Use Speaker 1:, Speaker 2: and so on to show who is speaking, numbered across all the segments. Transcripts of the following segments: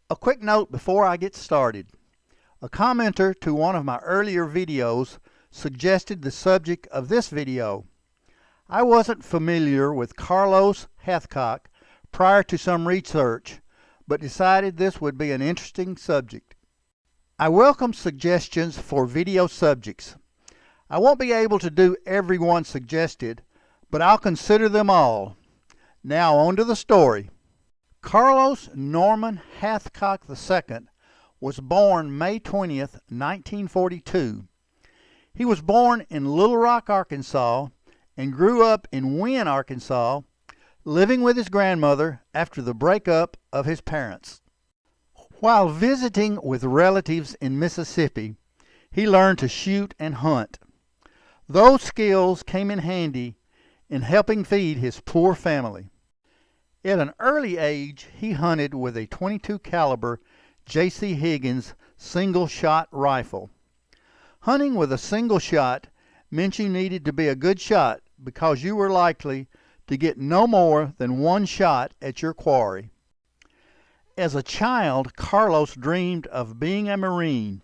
Speaker 1: A quick note before I get started. A commenter to one of my earlier videos suggested the subject of this video. I wasn't familiar with Carlos Hathcock prior to some research, but decided this would be an interesting subject. I welcome suggestions for video subjects. I won't be able to do every one suggested, but I'll consider them all. Now on to the story. Carlos Norman Hathcock II was born May 20th, 1942. He was born in Little Rock, Arkansas, and grew up in Wynne, Arkansas, living with his grandmother after the breakup of his parents. While visiting with relatives in Mississippi, he learned to shoot and hunt. Those skills came in handy in helping feed his poor family. At an early age, he hunted with a .22 caliber J.C. Higgins single-shot rifle. Hunting with a single shot meant you needed to be a good shot because you were likely to get no more than one shot at your quarry. As a child, Carlos dreamed of being a Marine,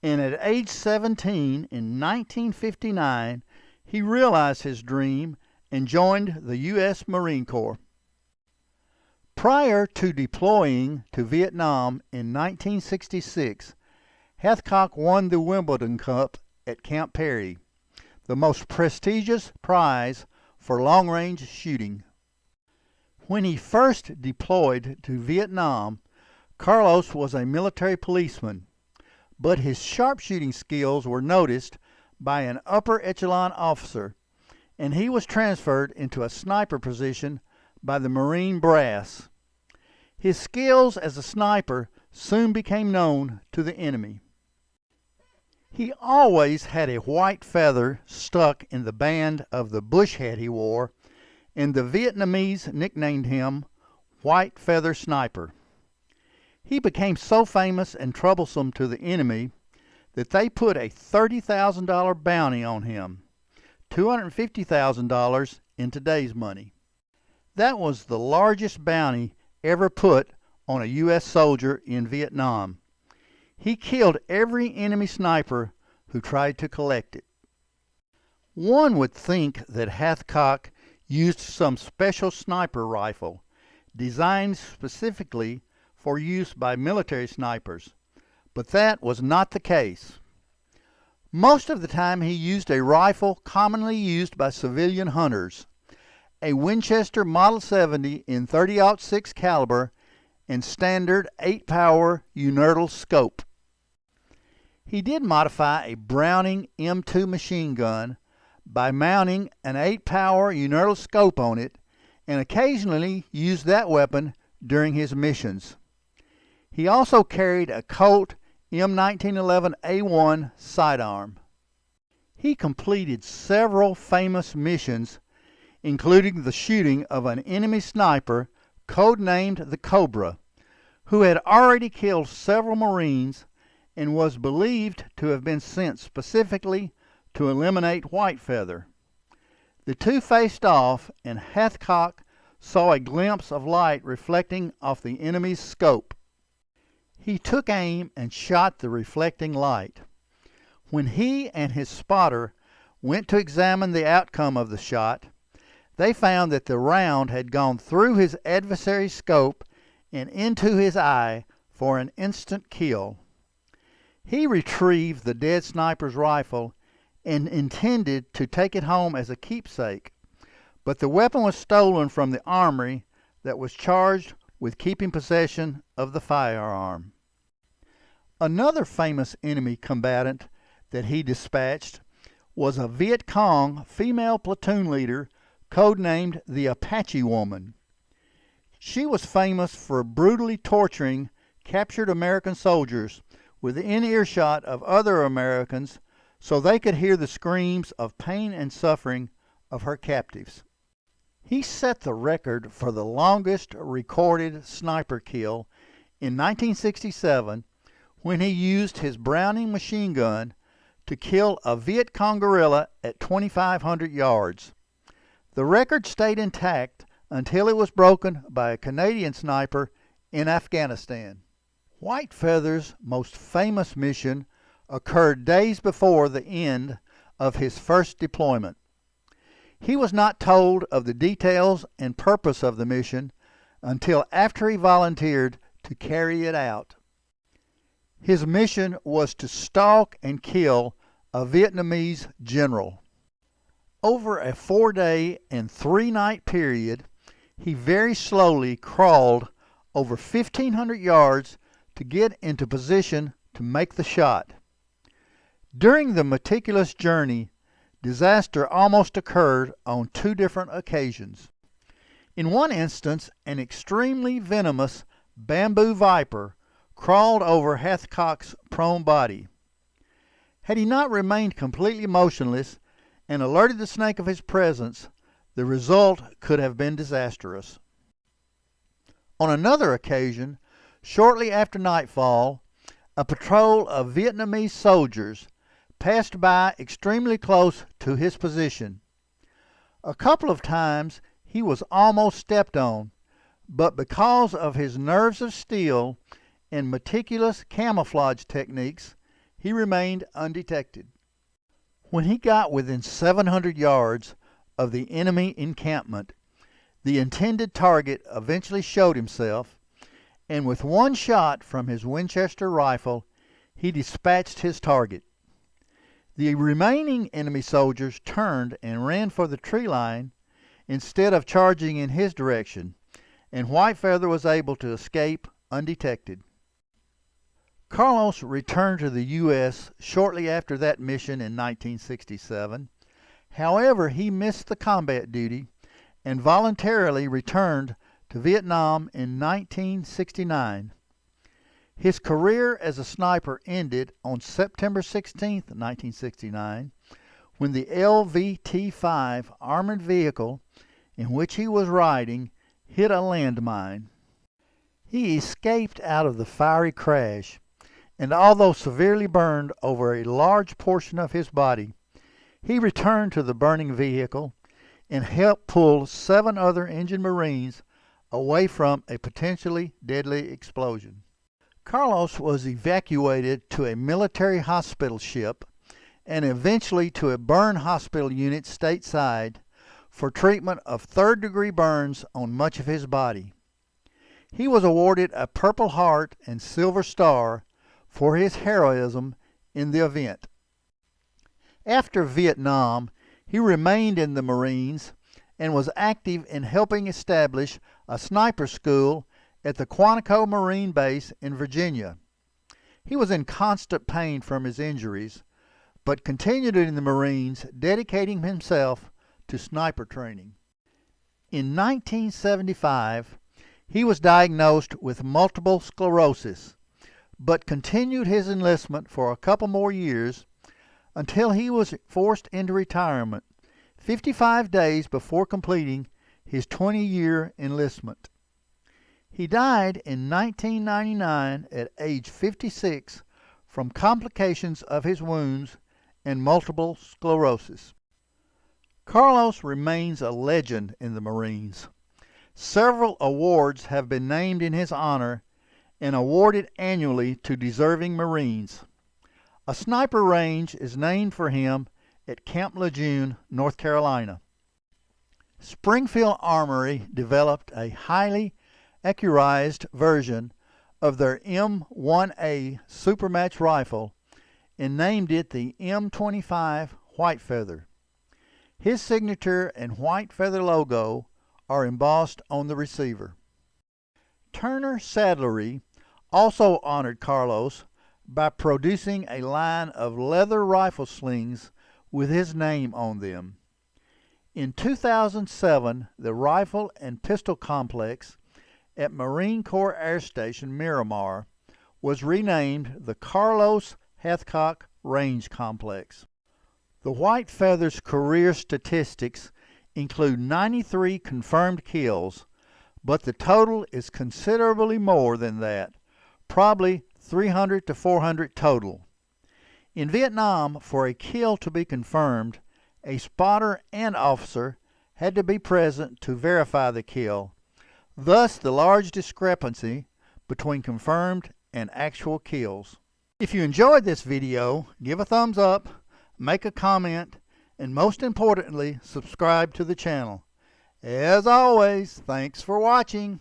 Speaker 1: and at age 17 in 1959, he realized his dream and joined the U.S. Marine Corps. Prior to deploying to Vietnam in 1966, Hathcock won the Wimbledon Cup at Camp Perry, the most prestigious prize for long-range shooting. When he first deployed to Vietnam, Carlos was a military policeman, but his sharpshooting skills were noticed by an upper echelon officer, and he was transferred into a sniper position by the Marine brass. His skills as a sniper soon became known to the enemy. He always had a white feather stuck in the band of the bush hat he wore, and the Vietnamese nicknamed him White Feather Sniper. He became so famous and troublesome to the enemy that they put a $30,000 bounty on him, $250,000 in today's money. That was the largest bounty ever put on a U.S. soldier in Vietnam. He killed every enemy sniper who tried to collect it. One would think that Hathcock used some special sniper rifle designed specifically for use by military snipers, but that was not the case. Most of the time he used a rifle commonly used by civilian hunters, a Winchester Model 70 in .30-06 caliber and standard 8-power universal scope. He did modify a Browning M2 machine gun by mounting an 8-power universal scope on it, and occasionally used that weapon during his missions. He also carried a Colt M1911A1 sidearm. He completed several famous missions, including the shooting of an enemy sniper codenamed the Cobra, who had already killed several Marines and was believed to have been sent specifically to eliminate Whitefeather. The two faced off, and Hathcock saw a glimpse of light reflecting off the enemy's scope. He took aim and shot the reflecting light. When he and his spotter went to examine the outcome of the shot, they found that the round had gone through his adversary's scope and into his eye for an instant kill. He retrieved the dead sniper's rifle and intended to take it home as a keepsake, but the weapon was stolen from the armory that was charged with keeping possession of the firearm. Another famous enemy combatant that he dispatched was a Viet Cong female platoon leader codenamed the Apache Woman. She was famous for brutally torturing captured American soldiers within earshot of other Americans so they could hear the screams of pain and suffering of her captives. He set the record for the longest recorded sniper kill in 1967 when he used his Browning machine gun to kill a Viet Cong guerrilla at 2,500 yards. The record stayed intact until it was broken by a Canadian sniper in Afghanistan. Whitefeather's most famous mission occurred days before the end of his first deployment. He was not told of the details and purpose of the mission until after he volunteered to carry it out. His mission was to stalk and kill a Vietnamese general. Over a 4-day and 3-night period, he very slowly crawled over 1,500 yards to get into position to make the shot. During the meticulous journey, disaster almost occurred on 2 different occasions. In one instance, an extremely venomous bamboo viper crawled over Hathcock's prone body. Had he not remained completely motionless and alerted the snake of his presence, the result could have been disastrous. On another occasion, shortly after nightfall, a patrol of Vietnamese soldiers passed by extremely close to his position. A couple of times he was almost stepped on, but because of his nerves of steel and meticulous camouflage techniques, he remained undetected. When he got within 700 yards of the enemy encampment, the intended target eventually showed himself, and with one shot from his Winchester rifle, he dispatched his target. The remaining enemy soldiers turned and ran for the tree line instead of charging in his direction, and Whitefeather was able to escape undetected. Carlos returned to the U.S. shortly after that mission in 1967. However, he missed the combat duty and voluntarily returned to Vietnam in 1969. His career as a sniper ended on September 16, 1969, when the LVT-5 armored vehicle in which he was riding hit a landmine. He escaped out of the fiery crash, and although severely burned over a large portion of his body, he returned to the burning vehicle and helped pull 7 other injured Marines away from a potentially deadly explosion. Carlos was evacuated to a military hospital ship and eventually to a burn hospital unit stateside for treatment of 3rd-degree burns on much of his body. He was awarded a Purple Heart and Silver Star for his heroism in the event. After Vietnam, he remained in the Marines and was active in helping establish a sniper school at the Quantico Marine Base in Virginia. He was in constant pain from his injuries, but continued in the Marines, dedicating himself to sniper training. In 1975, he was diagnosed with multiple sclerosis, but continued his enlistment for a couple more years until he was forced into retirement 55 days before completing his 20-year enlistment. He died in 1999 at age 56 from complications of his wounds and multiple sclerosis. Carlos remains a legend in the Marines. Several awards have been named in his honor and awarded annually to deserving Marines. A sniper range is named for him at Camp Lejeune, North Carolina. Springfield Armory developed a highly accurized version of their M1A Supermatch rifle and named it the M25 Whitefeather. His signature and Whitefeather logo are embossed on the receiver. Turner Saddlery also honored Carlos by producing a line of leather rifle slings with his name on them. In 2007, the rifle and pistol complex at Marine Corps Air Station Miramar was renamed the Carlos Hathcock Range Complex. The Whitefeather's career statistics include 93 confirmed kills, but the total is considerably more than that, probably 300 to 400 total. In Vietnam, for a kill to be confirmed, a spotter and officer had to be present to verify the kill. Thus, the large discrepancy between confirmed and actual kills. If you enjoyed this video, give a thumbs up, make a comment, and most importantly, subscribe to the channel. As always, thanks for watching.